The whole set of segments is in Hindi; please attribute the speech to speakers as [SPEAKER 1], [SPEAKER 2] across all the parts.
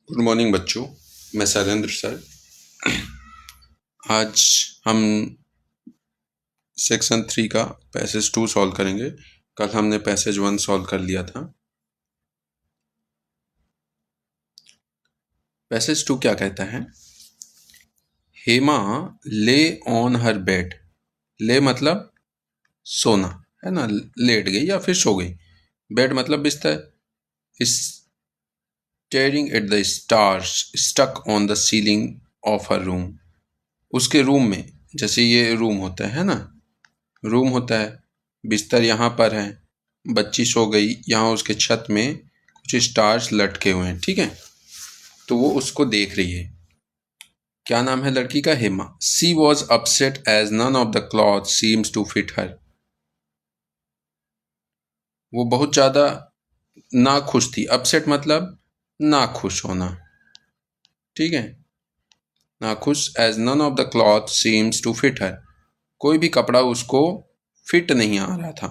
[SPEAKER 1] गुड मॉर्निंग बच्चों। मैं शैलेंद्र सर। आज हम सेक्शन 3 का पैसेज 2 सॉल्व करेंगे। कल हमने पैसेज 1 सॉल्व कर लिया था। पैसेज 2 क्या कहता है? Hema lay on her bed. ले मतलब सोना, है ना, लेट गई या फिर सो गई। बेड मतलब बिस्तर। Staring at the stars stuck on the ceiling of her room. उसके रूम में, जैसे ये रूम होता है ना, रूम होता है, बिस्तर यहाँ पर है, बच्ची सो गई, यहाँ उसके छत में कुछ स्टार्स लटके हुए हैं, ठीक है। तो वो उसको देख रही है। क्या नाम है लड़की का? Hema. She was upset as none of the cloth seems to fit her. वो बहुत ज़्यादा नाखुश थी। अपसेट मतलब नाखुश होना, ठीक है। नाखुश। As none of the cloth seems to fit her, कोई भी कपड़ा उसको फिट नहीं आ रहा था।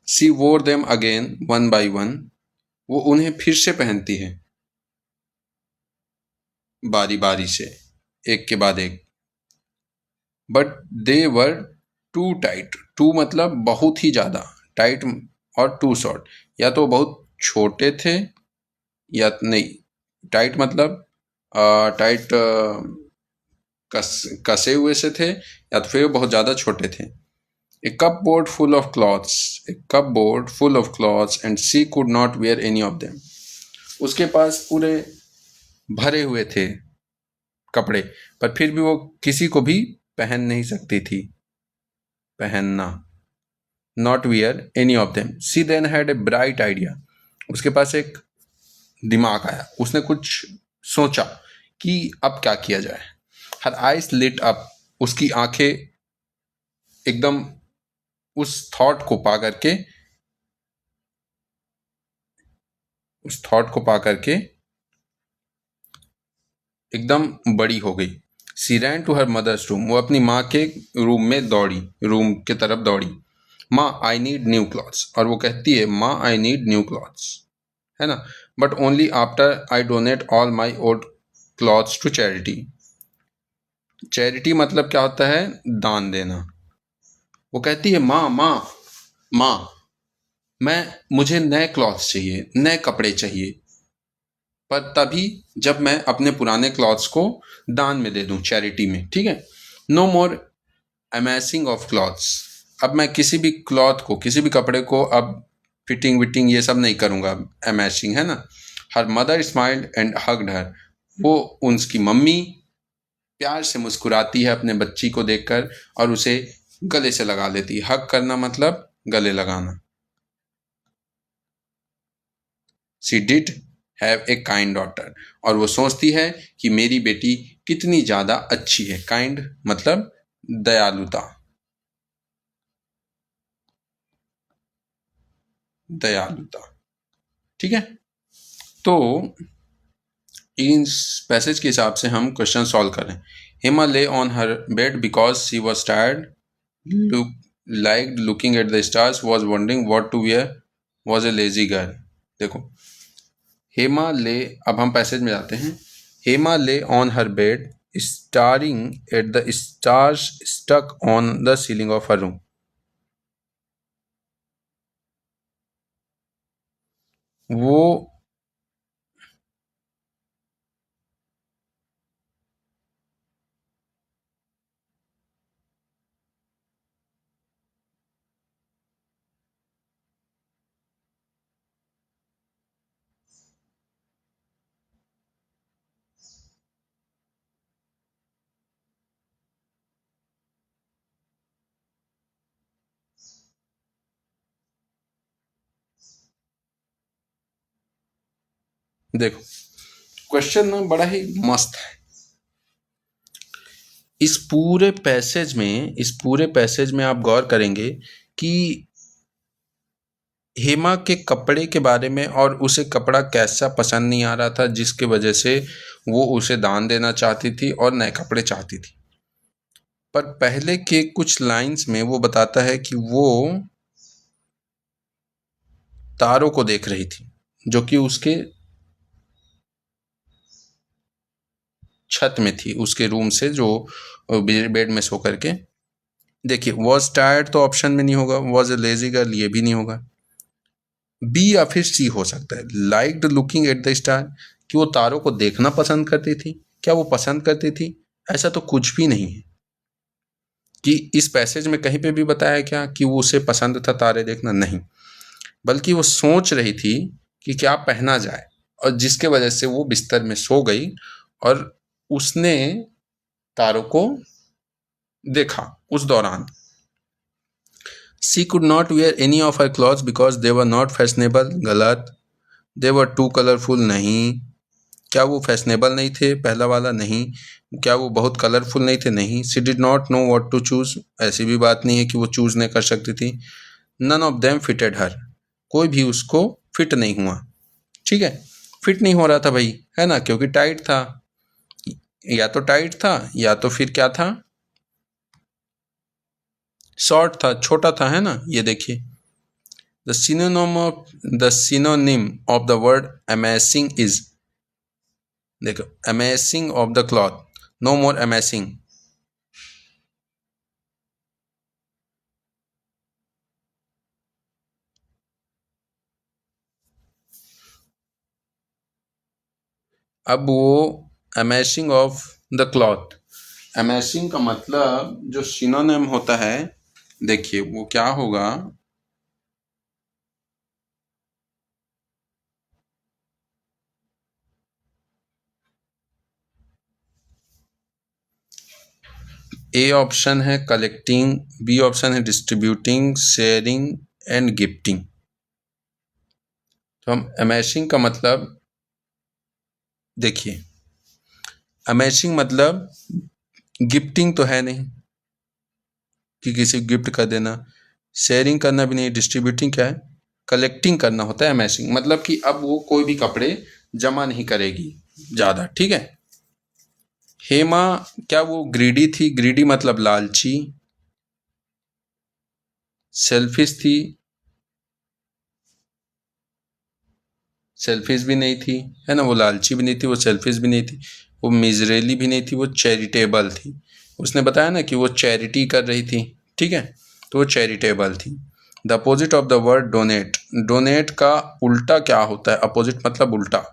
[SPEAKER 1] सी वोर them again one by one, वो उन्हें फिर से पहनती है बारी बारी से, एक के बाद एक। But they were too tight. Too मतलब बहुत ही ज़्यादा, टाइट और टू शॉर्ट। या तो बहुत छोटे थे या नहीं, टाइट मतलब टाइट कसे हुए से थे, या तो फिर बहुत ज़्यादा छोटे थे। A cupboard full of clothes, a cupboard full of clothes and she could not wear any of them. उसके पास पूरे भरे हुए थे कपड़े, पर फिर भी वो किसी को भी पहन नहीं सकती थी। पहनना, not wear any of them. She then had a bright idea, उसके पास एक दिमाग आया, उसने कुछ सोचा कि अब क्या किया जाए। हर आइज लिट अप, उसकी आंखें एकदम उस थॉट को पा करके, उस थॉट को पा करके एकदम बड़ी हो गई। She ran to her mother's room, वो अपनी माँ के रूम में दौड़ी, रूम के तरफ दौड़ी। माँ आई नीड न्यू क्लॉथ्स, और वो कहती है माँ आई नीड न्यू क्लॉथ्स, है ना, but only after I donate all my old clothes to charity. Charity मतलब क्या होता है? दान देना। वो कहती है माँ माँ माँ, मुझे नए क्लॉथ्स चाहिए, नए कपड़े चाहिए, पर तभी जब मैं अपने पुराने क्लॉथ्स को दान में दे दूं, चैरिटी में, ठीक है। No more amassing of clothes, अब मैं किसी भी क्लॉथ को, किसी भी कपड़े को अब फिटिंग विटिंग ये सब नहीं करूंगा। अमेसिंग, है ना। Her mother smiled and hugged her, वो उनकी मम्मी प्यार से मुस्कुराती है अपने बच्ची को देखकर और उसे गले से लगा लेती है। हग करना मतलब गले लगाना। She did have a kind daughter, और वो सोचती है कि मेरी बेटी कितनी ज़्यादा अच्छी है। काइंड मतलब दयालुता, दयालुता, ठीक है। तो इस पैसेज के हिसाब से हम क्वेश्चन सॉल्व करें। Hema lay on her bed because she was tired, look like looking at the stars, was wondering what to wear, was a lazy girl. देखो, हेमा ले, अब हम पैसेज में जाते हैं। Hema lay on her bed staring at the stars stuck on the ceiling of her room. वो देखो, क्वेश्चन ना बड़ा ही मस्त है। इस पूरे पैसेज में आप गौर करेंगे कि हेमा के कपड़े के बारे में, और उसे कपड़ा कैसा पसंद नहीं आ रहा था जिसकी वजह से वो उसे दान देना चाहती थी और नए कपड़े चाहती थी। पर पहले के कुछ लाइंस में वो बताता है कि वो तारों को देख रही थी जो कि उसके छत में थी, उसके रूम से जो बेड में सो करके। देखिए वॉज टायर्ड तो ऑप्शन में नहीं होगा, वॉज ए लेजी गर्ल ये भी नहीं होगा। बी या फिर सी हो सकता है, liked looking at the star, कि वो तारों को देखना पसंद करती थी। क्या वो पसंद करती थी? ऐसा तो कुछ भी नहीं है कि इस पैसेज में कहीं पे भी बताया क्या कि वो उसे पसंद था तारे देखना, नहीं। बल्कि वो सोच रही थी कि क्या पहना जाए, और जिसके वजह से वो बिस्तर में सो गई और उसने तारों को देखा उस दौरान। She could not wear any of her clothes because they were not fashionable, गलत। दे वर टू कलरफुल, नहीं। क्या वो फैशनेबल नहीं थे, पहला वाला नहीं। क्या वो बहुत कलरफुल नहीं थे, नहीं। She did not know what to choose, ऐसी भी बात नहीं है कि वो चूज नहीं कर सकती थी। नन ऑफ देम फिटेड हर, कोई भी उसको फिट नहीं हुआ। ठीक है, फिट नहीं हो रहा था भाई, है ना, क्योंकि टाइट था। या तो टाइट था या तो फिर क्या था, शॉर्ट था, छोटा था, है ना। ये देखिए, the synonym of the word amazing is, देखो amazing of the cloth, no more amazing. अब वो amazing of the cloth, amazing का मतलब जो सिनोनिम होता है, देखिए वो क्या होगा, ए ऑप्शन है कलेक्टिंग, बी ऑप्शन है डिस्ट्रीब्यूटिंग, शेयरिंग एंड गिफ्टिंग। तो हम अमेजिंग का मतलब, देखिए अमेजिंग मतलब गिफ्टिंग तो है नहीं कि किसी को गिफ्ट कर देना, शेयरिंग करना भी नहीं, डिस्ट्रीब्यूटिंग क्या है, कलेक्टिंग करना होता है अमेजिंग। मतलब कि अब वो कोई भी कपड़े जमा नहीं करेगी ज़्यादा, ठीक है। हेमा, क्या वो ग्रीडी थी, ग्रीडी मतलब लालची। सेल्फिश थी, सेल्फिश भी नहीं थी, है ना। वो लालची भी नहीं थी, वो सेल्फिश भी नहीं थी, वो मिजरेली भी नहीं थी, वो चैरिटेबल थी। उसने बताया ना कि वो चैरिटी कर रही थी, ठीक है, तो वो चैरिटेबल थी। The opposite of the word donate, donate का उल्टा क्या होता है, अपोजिट मतलब उल्टा।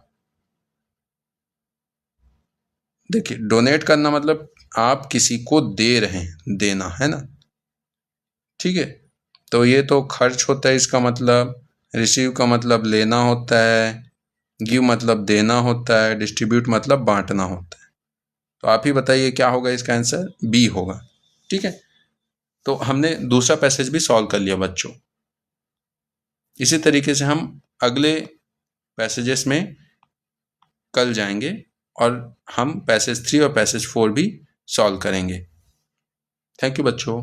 [SPEAKER 1] देखिए डोनेट करना मतलब आप किसी को दे रहे हैं, देना, है ना, ठीक है। तो ये तो खर्च होता है इसका मतलब, रिसीव का मतलब लेना होता है, गिव मतलब देना होता है, डिस्ट्रीब्यूट मतलब बांटना होता है। तो आप ही बताइए क्या होगा इसका आंसर, बी होगा, ठीक है। तो हमने दूसरा पैसेज भी सॉल्व कर लिया बच्चों। इसी तरीके से हम अगले पैसेजेस में कल जाएंगे और हम पैसेज 3 और पैसेज 4 भी सॉल्व करेंगे। थैंक यू बच्चों।